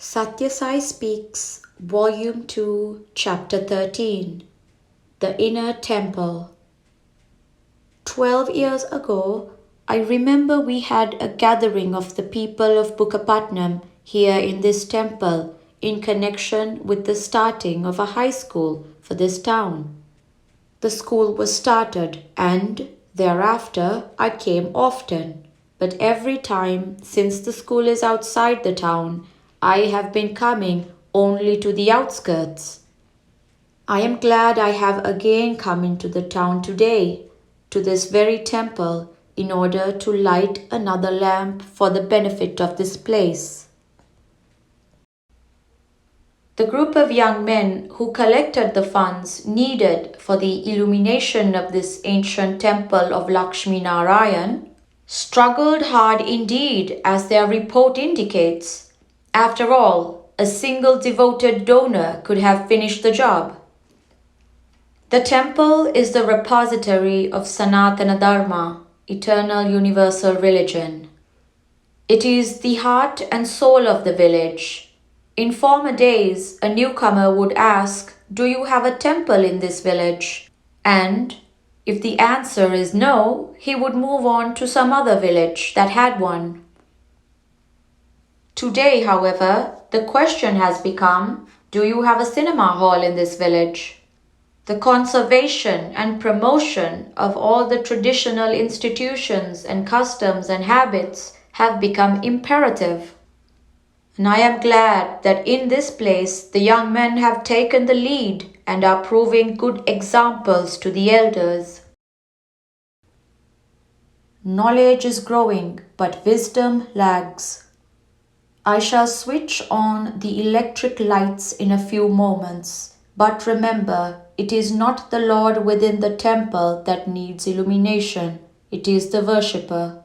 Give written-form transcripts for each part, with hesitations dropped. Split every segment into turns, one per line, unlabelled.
Sathya Sai Speaks, Volume 2, Chapter 13, The Inner Temple. 12 years ago, I remember we had a gathering of the people of Bukkapatnam here in this temple in connection with the starting of a high school for this town. The school was started and thereafter I came often, but every time since the school is outside the town, I have been coming only to the outskirts. I am glad I have again come into the town today, to this very temple, in order to light another lamp for the benefit of this place. The group of young men who collected the funds needed for the illumination of this ancient temple of Lakshmi Narayan struggled hard indeed, as their report indicates. After all, a single devoted donor could have finished the job. The temple is the repository of Sanatana Dharma, eternal universal religion. It is the heart and soul of the village. In former days, a newcomer would ask, "Do you have a temple in this village?" And if the answer is no, he would move on to some other village that had one. Today, however, the question has become, do you have a cinema hall in this village? The conservation and promotion of all the traditional institutions and customs and habits have become imperative. And I am glad that in this place the young men have taken the lead and are proving good examples to the elders. Knowledge is growing, but wisdom lags. I shall switch on the electric lights in a few moments, but remember, it is not the Lord within the temple that needs illumination, it is the worshipper.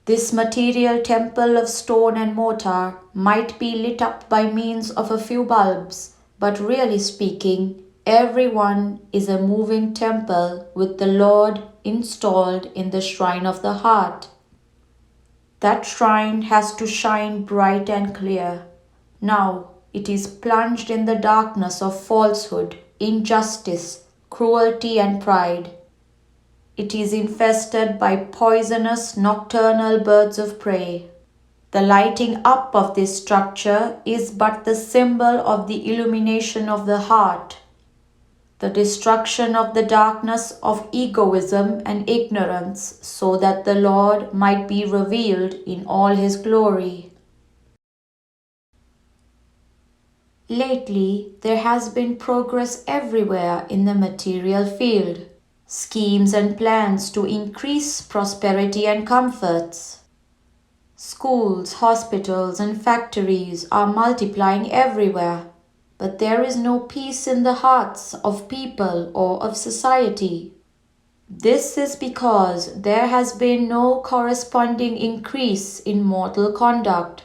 This material temple of stone and mortar might be lit up by means of a few bulbs, but really speaking, everyone is a moving temple with the Lord installed in the shrine of the heart. That shrine has to shine bright and clear. Now it is plunged in the darkness of falsehood, injustice, cruelty, and pride. It is infested by poisonous nocturnal birds of prey. The lighting up of this structure is but the symbol of the illumination of the heart, the destruction of the darkness of egoism and ignorance, so that the Lord might be revealed in all His glory. Lately, there has been progress everywhere in the material field. Schemes and plans to increase prosperity and comforts. Schools, hospitals, and factories are multiplying everywhere, but there is no peace in the hearts of people or of society. This is because there has been no corresponding increase in mortal conduct.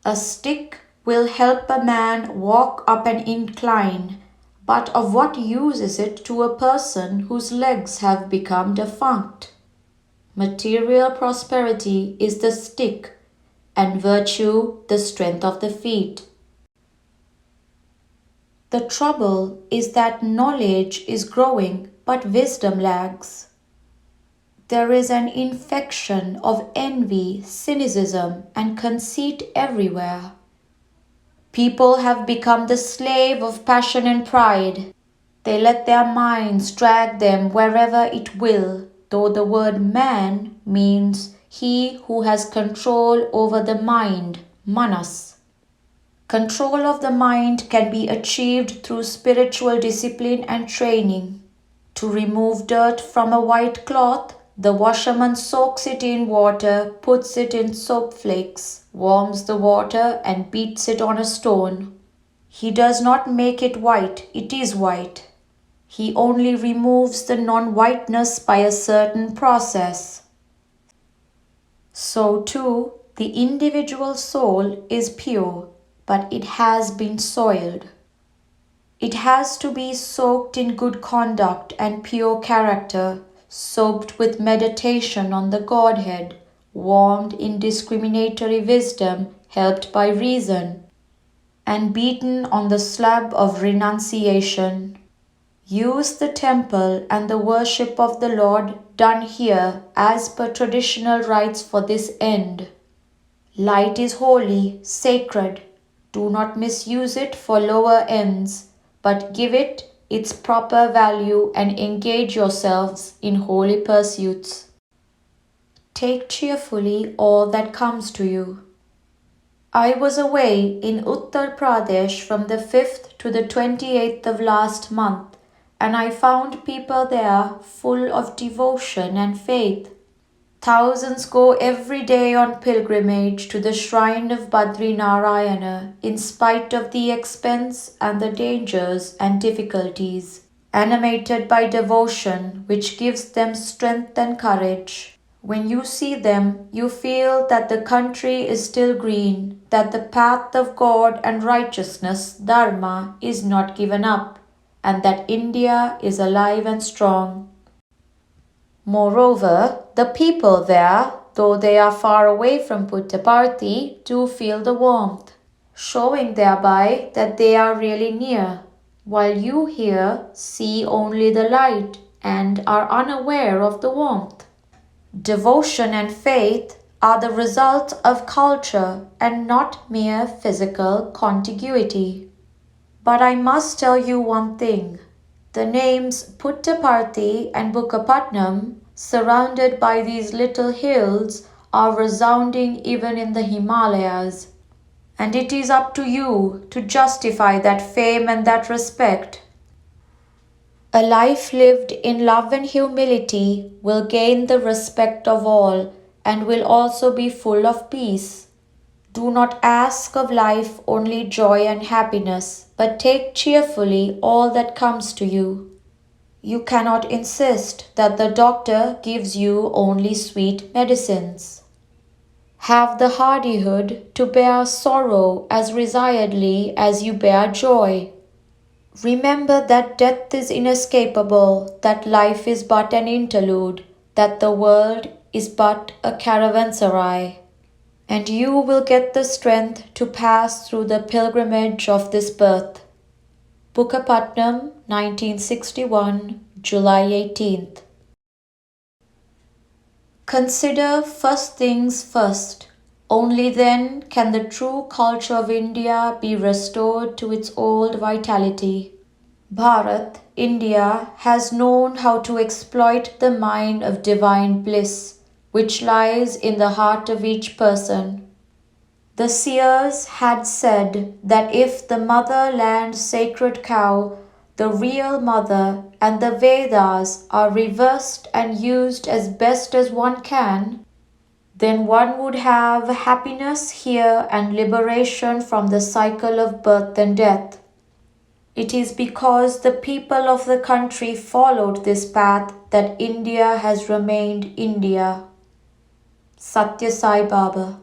A stick will help a man walk up an incline, but of what use is it to a person whose legs have become defunct? Material prosperity is the stick, and virtue the strength of the feet. The trouble is that knowledge is growing, but wisdom lags. There is an infection of envy, cynicism, and conceit everywhere. People have become the slave of passion and pride. They let their minds drag them wherever it will, though the word man means he who has control over the mind, manas. Control of the mind can be achieved through spiritual discipline and training. To remove dirt from a white cloth, the washerman soaks it in water, puts it in soap flakes, warms the water and beats it on a stone. He does not make it white, it is white. He only removes the non-whiteness by a certain process. So too, the individual soul is pure, but it has been soiled. It has to be soaked in good conduct and pure character, soaked with meditation on the Godhead, warmed in discriminatory wisdom, helped by reason, and beaten on the slab of renunciation. Use the temple and the worship of the Lord done here as per traditional rites for this end. Light is holy, sacred. Do not misuse it for lower ends, but give it its proper value and engage yourselves in holy pursuits. Take cheerfully all that comes to you. I was away in Uttar Pradesh from the 5th to the 28th of last month, and I found people there full of devotion and faith. Thousands go every day on pilgrimage to the shrine of Badri Narayana in spite of the expense and the dangers and difficulties, animated by devotion which gives them strength and courage. When you see them, you feel that the country is still green, that the path of God and righteousness, Dharma, is not given up, and that India is alive and strong. Moreover, the people there, though they are far away from Puttaparthi, do feel the warmth, showing thereby that they are really near, while you here see only the light and are unaware of the warmth. Devotion and faith are the result of culture and not mere physical contiguity. But I must tell you one thing. The names Puttaparthi and Bukkapatnam, surrounded by these little hills, are resounding even in the Himalayas. And it is up to you to justify that fame and that respect. A life lived in love and humility will gain the respect of all and will also be full of peace. Do not ask of life only joy and happiness, but take cheerfully all that comes to you. You cannot insist that the doctor gives you only sweet medicines. Have the hardihood to bear sorrow as resignedly as you bear joy. Remember that death is inescapable, that life is but an interlude, that the world is but a caravanserai. And you will get the strength to pass through the pilgrimage of this birth. Bukkapatnam, 1961, July 18th. Consider first things first. Only then can the true culture of India be restored to its old vitality. Bharat, India, has known how to exploit the mine of divine bliss, which lies in the heart of each person. The seers had said that if the motherland sacred cow, the real mother, and the Vedas are reversed and used as best as one can, then one would have happiness here and liberation from the cycle of birth and death. It is because the people of the country followed this path that India has remained India. Sathya Sai Baba.